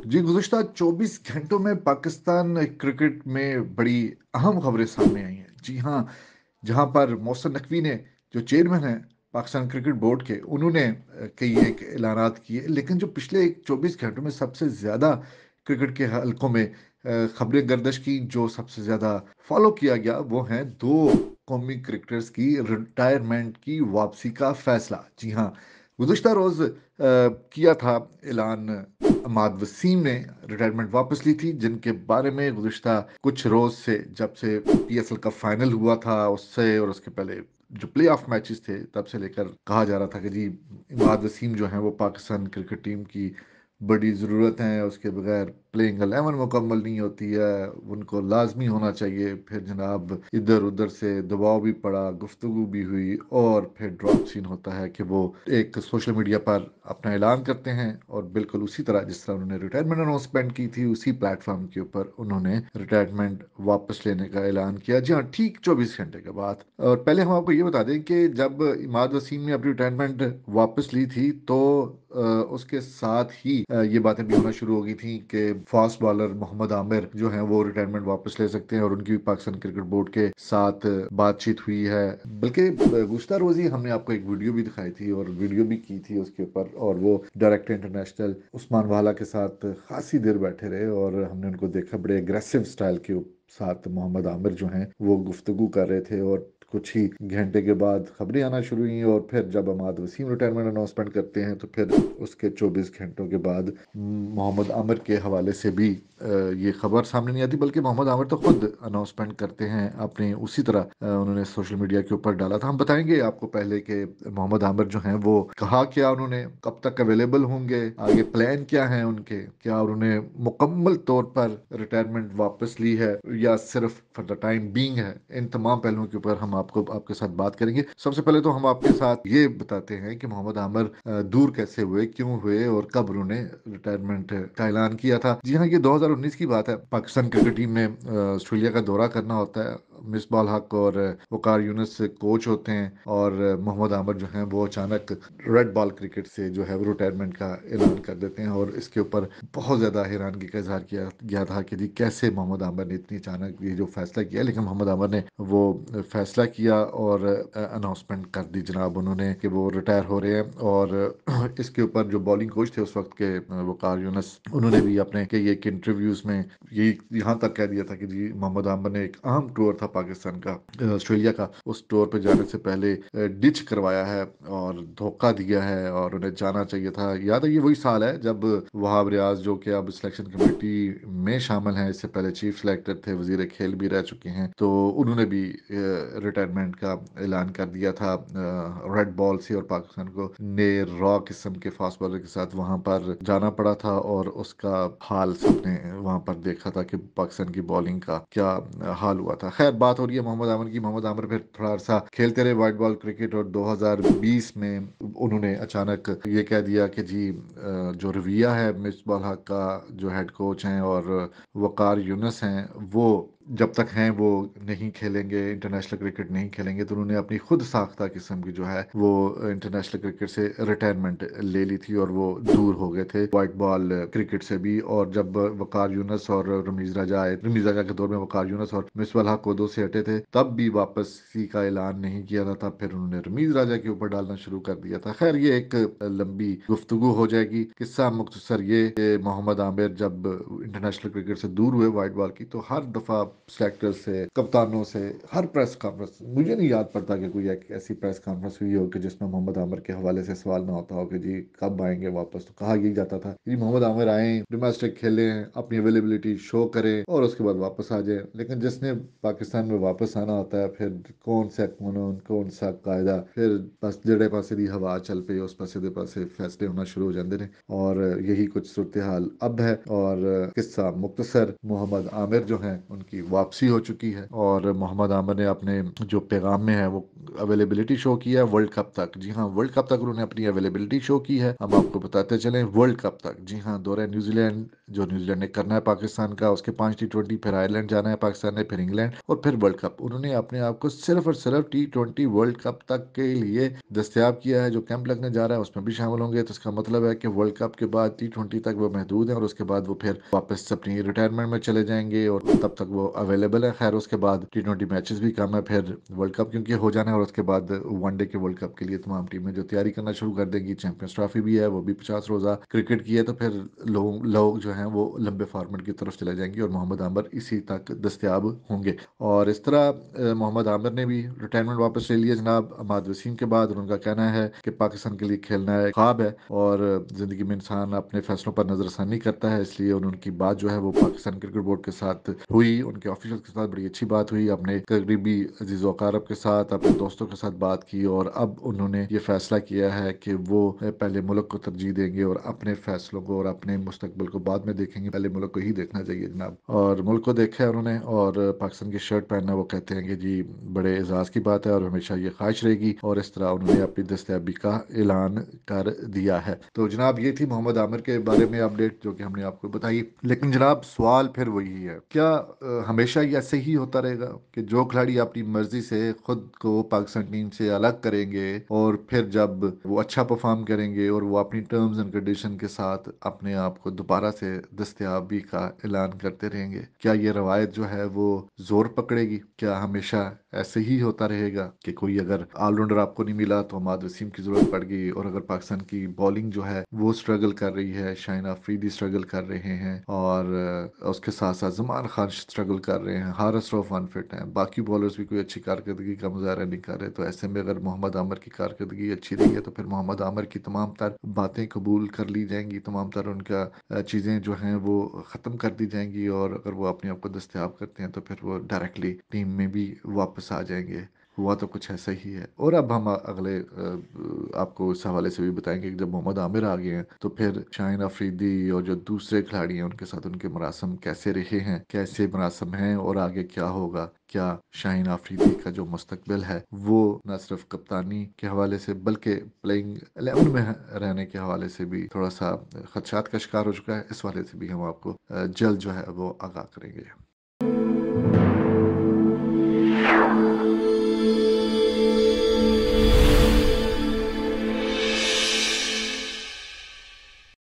जी, गुज़िश्ता 24 घंटों में पाकिस्तान क्रिकेट में बड़ी अहम खबरें सामने आई हैं। जी हाँ, जहाँ पर मोहसिन नकवी ने, जो चेयरमैन हैं पाकिस्तान क्रिकेट बोर्ड के, उन्होंने कई एक ऐलानात किए। लेकिन जो पिछले 24 घंटों में सबसे ज़्यादा क्रिकेट के हलकों में खबरें गर्दिश की, जो सबसे ज़्यादा फ़ॉलो किया गया, वो हैं 2 कौमी क्रिकेटर्स की रिटायरमेंट की वापसी का फ़ैसला। जी हाँ, गुज़िश्ता रोज़ किया था ऐलान अमाद वसीम ने रिटायरमेंट वापस ली थी, जिनके बारे में गुज़िश्ता कुछ रोज़ से, जब से पीएसएल का फाइनल हुआ था, उससे और उसके पहले जो प्ले ऑफ मैचेस थे, तब से लेकर कहा जा रहा था कि जी, इमाद वसीम जो हैं, वो पाकिस्तान क्रिकेट टीम की बड़ी ज़रूरत हैं, उसके बगैर प्लेइंग 11 मुकम्मल नहीं होती है, उनको लाज़मी होना चाहिए। फिर जनाब इधर-उधर से दबाव भी पड़ा, गुफ्तगू भी हुई और फिर ड्रॉप सीन होता है कि वो एक सोशल मीडिया पर अपना ऐलान करते हैं और बिल्कुल उसी तरह जिस तरह उन्होंने रिटायरमेंट अनाउंसमेंट की थी, उसी प्लेटफ़ॉर्म के ऊपर उन्होंने रिटायरमेंट वापस लेने का ऐलान किया। जी हाँ, ठीक 24 घंटे के बाद। और पहले हम आपको ये बता दें कि जब इमाद वसीम ने अपनी रिटायरमेंट वापस ली थी, तो उसके साथ ही ये बातें भी होना शुरू हो गई थी कि फास्ट बॉलर मोहम्मद आमिर जो हैं, वो रिटायरमेंट वापस ले सकते हैं और उनकी भी पाकिस्तान क्रिकेट बोर्ड के साथ बातचीत हुई है। बल्कि गुज़िश्ता रोज़ ही हमने आपको एक वीडियो भी दिखाई थी और वीडियो भी की थी उसके ऊपर, और वो डायरेक्टर इंटरनेशनल उस्मान वाला के साथ खासी देर बैठे रहे और हमने उनको देखा बड़े एग्रेसिव स्टाइल के साथ मोहम्मद आमिर जो हैं, वो गुफ्तगू कर रहे थे। और कुछ ही घंटे के बाद खबरें आना शुरू हुई और फिर जब अमाद वसीम रिटायरमेंट अनाउंसमेंट करते हैं, तो फिर उसके 24 घंटों के बाद मोहम्मद आमिर के हवाले से भी ये खबर सामने नहीं आती, बल्कि मोहम्मद आमिर तो खुद अनाउंसमेंट करते हैं अपने उसी तरह उन्होंने सोशल मीडिया के ऊपर डाला था। हम बताएंगे आपको पहले कि मोहम्मद आमिर जो हैं, वो कहा क्या, उन्होंने कब तक अवेलेबल होंगे, आगे प्लान क्या हैं उनके, क्या उन्होंने मुकम्मल तौर पर रिटायरमेंट वापस ली है या सिर्फ फॉर द टाइम बीइंग है। इन तमाम पहलुओं के ऊपर हम आपको आपके साथ बात करेंगे। सबसे पहले तो हम आपके साथ ये बताते हैं कि मोहम्मद आमिर दूर कैसे हुए, क्यों हुए और कब उन्होंने रिटायरमेंट का ऐलान किया था। जी हाँ, ये 2019 की बात है। पाकिस्तान क्रिकेट टीम ने ऑस्ट्रेलिया का दौरा करना होता है। मिसबाह हक और वकार यूनुस कोच होते हैं और मोहम्मद आमिर जो हैं, वो अचानक रेड बॉल क्रिकेट से जो है वो रिटायरमेंट का ऐलान कर देते हैं और इसके ऊपर बहुत ज़्यादा हैरानगी का इजहार किया गया था कि जी, कैसे मोहम्मद आमिर ने इतनी अचानक ये जो फैसला किया। लेकिन मोहम्मद आमिर ने वो फैसला किया और अनाउंसमेंट कर दी जनाब उन्होंने कि वो रिटायर हो रहे हैं। और इसके ऊपर जो बॉलिंग कोच थे उस वक्त के, वकार यूनुस, उन्होंने भी अपने कई एक इंटरव्यूज में ये यहाँ तक कह दिया था कि जी, मोहम्मद आमिर ने एक अहम टूर था पाकिस्तान का, ऑस्ट्रेलिया का, उस टूर पे जाने से पहले डिच करवाया है और धोखा दिया है और उन्हें जाना चाहिए था। याद है, ये वही साल है जब वहाब रियाज, जो कि अब सिलेक्शन कमेटी में शामिल हैं, इससे पहले चीफ सेलेक्टर थे, वजीर खेल भी रह चुके हैं, तो उन्होंने भी रिटायरमेंट का ऐलान कर दिया था रेड बॉल से और पाकिस्तान को नए रॉ किस्म के फास्ट बॉलर के साथ वहां पर जाना पड़ा था। और उसका हाल सबने वहां पर देखा था कि पाकिस्तान की बॉलिंग का क्या हाल हुआ था। खैर, बात हो रही है मोहम्मद आमिर की। मोहम्मद आमिर फिर थोड़ा अरसा खेलते रहे वाइट बॉल क्रिकेट और 2020 में उन्होंने अचानक ये कह दिया कि जी, जो रवैया है मिसबाह हक का, जो हेड कोच हैं, और वकार यूनुस हैं, वो जब तक हैं वो नहीं खेलेंगे, इंटरनेशनल क्रिकेट नहीं खेलेंगे, तो उन्होंने अपनी खुद साख्ता किस्म की जो है वो इंटरनेशनल क्रिकेट से रिटायरमेंट ले ली थी और वो दूर हो गए थे वाइट बॉल क्रिकेट से भी। और जब वकार यूनुस और रमीज राजा आए, रमीज राजा के दौर में वकार यूनुस और मिसबाह हक कोदो से हटे थे, तब भी वापसी का ऐलान नहीं किया था। तब फिर उन्होंने रमीज राजा के ऊपर डालना शुरू कर दिया था। खैर, ये एक लंबी गुफ्तगू हो जाएगी। किस्सा मुख्तसर ये कि मोहम्मद आमिर जब इंटरनेशनल क्रिकेट से दूर हुए वाइट बॉल की, तो हर दफा सेलेक्टर से, कप्तानों से, हर प्रेस कॉन्फ्रेंस, मुझे नहीं याद पड़ता कि कोई एक ऐसी प्रेस कॉन्फ्रेंस हुई हो कि जिसमें मोहम्मद आमिर के हवाले से सवाल ना होता हो कि जी, कब आएंगे वापस। तो कहा यही जाता था कि मोहम्मद आमिर आए, डोमेस्टिक खेलें, अपनी अवेलेबिलिटी शो करें और उसके बाद वापस आ जाए। लेकिन जिसने पाकिस्तान में वापस आना होता है, फिर कौन सा कानून, कौन सा कायदा, फिर बस जेड़े पासे दी हवा चल पे, उस पासे दे पासे फैसले होना शुरू हो जाते हैं। और यही कुछ सूरत हाल अब है। और किस्सा मुख्तसर, मोहम्मद आमिर जो हैं, उनकी वापसी हो चुकी है और मोहम्मद आमिर ने अपने जो पैगाम में है वो अवेलेबिलिटी शो की है वर्ल्ड कप तक। जी हाँ, वर्ल्ड कप तक उन्होंने अपनी अवेलेबिलिटी शो की है। हम आपको बताते चलें वर्ल्ड कप तक। जी हाँ, दौरा न्यूजीलैंड जो न्यूजीलैंड ने करना है पाकिस्तान का, उसके 5 टी20, फिर आयरलैंड जाना है पाकिस्तान ने, फिर इंग्लैंड और फिर वर्ल्ड कप। उन्होंने अपने आप को सिर्फ और सिर्फ टी20 वर्ल्ड कप तक के लिए दस्तयाब किया है। जो कैंप लगने जा रहा है उसमें भी शामिल होंगे, तो इसका मतलब है कि वर्ल्ड कप के बाद टी20 तक वो महदूद है और उसके बाद वो फिर वापस अपनी रिटायरमेंट में चले जाएंगे और तब तक वो अवेलेबल है। खैर उसके बाद टी20 मैचेस भी कम है, फिर वर्ल्ड कप क्योंकि हो जाना है और उसके बाद वनडे के वर्ल्ड कप के लिए तमाम टीमें जो तैयारी करना शुरू कर देंगी। चैंपियंस ट्रॉफी भी है, वो भी 50 रोजा क्रिकेट की है, तो फिर लोग जो हैं वो लंबे फॉर्मेट की तरफ चले जाएंगे और मोहम्मद आमिर इसी तक दस्तयाब होंगे। और इस तरह मोहम्मद आमिर ने भी रिटायरमेंट वापस ले लिया जनाब अहमद वसीम के बाद। और उनका कहना है कि पाकिस्तान के लिए खेलना एक ख्वाब है और ज़िंदगी में इंसान अपने फैसलों पर नज़रसानी करता है, इसलिए उनकी बात जो है वो पाकिस्तान क्रिकेट बोर्ड के साथ हुई, उनके ऑफिशियल के साथ बड़ी अच्छी बात हुई, अपने करीबी अजीज़ वकारब के साथ, अपने दोस्तों के साथ बात की और अब उन्होंने ये फैसला किया है कि वो पहले मुल्क को तरजीह देंगे और अपने फैसलों को और अपने मुस्तकबिल को बाद में देखेंगे। पहले मुल्क को ही देखना चाहिए जनाब, और मुल्क को देखा है उन्होंने और पाकिस्तान की शर्ट पहनना वो कहते हैं कि जी बड़े एजाज़ की बात है और हमेशा ये ख्वाहिश रहेगी। और इस तरह उन्होंने अपनी दस्तयाबी का ऐलान कर दिया है। तो जनाब ये थी मोहम्मद आमिर के बारे में अपडेट जो कि हमने आपको बताई। लेकिन जनाब सवाल फिर वही है, क्या हमेशा ये ऐसे ही होता रहेगा कि जो खिलाड़ी अपनी मर्जी से खुद को पाकिस्तान टीम से अलग करेंगे और फिर जब वो अच्छा परफॉर्म करेंगे और वो अपनी टर्म्स एंड कंडीशन के साथ अपने आप को दोबारा से दस्तयाबी का ऐलान करते रहेंगे? क्या ये रवायत जो है वो जोर पकड़ेगी? क्या हमेशा ऐसे ही होता रहेगा कि कोई अगर ऑलराउंडर आपको नहीं मिला तो अहमद वसीम की जरूरत पड़ गई, और अगर पाकिस्तान की बॉलिंग जो है वो स्ट्रगल कर रही है, शाहिन अफरीदी स्ट्रगल कर रहे हैं और उसके साथ साथ जमान खान स्ट्रगल कर रहे हैं, हारिस रऊफ अनफिट हैं, बाकी बॉलर्स भी कोई अच्छी कारकर्दगी का मुजाहरा नहीं कर रहे, तो ऐसे में अगर मोहम्मद आमिर की कारकर्दगी अच्छी रही है तो फिर मोहम्मद आमिर की तमाम तर बातें कबूल कर ली जाएंगी, तमाम तर उनका चीज़ें जो हैं वो ख़त्म कर दी जाएंगी और अगर वो अपने आप को दस्तयाब करते हैं तो फिर वो डायरेक्टली टीम में भी वापस आ जाएंगे। हुआ तो कुछ ऐसा ही है। और अब हम अगले आपको इस हवाले से भी बताएंगे कि जब मोहम्मद आमिर आ गए हैं तो फिर शाहिन अफरीदी और जो दूसरे खिलाड़ी हैं उनके साथ उनके मरासम कैसे रहे हैं, कैसे मरासम हैं और आगे क्या होगा। क्या शाहिन अफरीदी का जो मुस्तकबिल है वो न सिर्फ कप्तानी के हवाले से बल्कि प्लेइंग 11 में रहने के हवाले से भी थोड़ा सा खदशात का शिकार हो चुका है। इस वाले से भी हम आपको जल्द जो है वो आगाह करेंगे।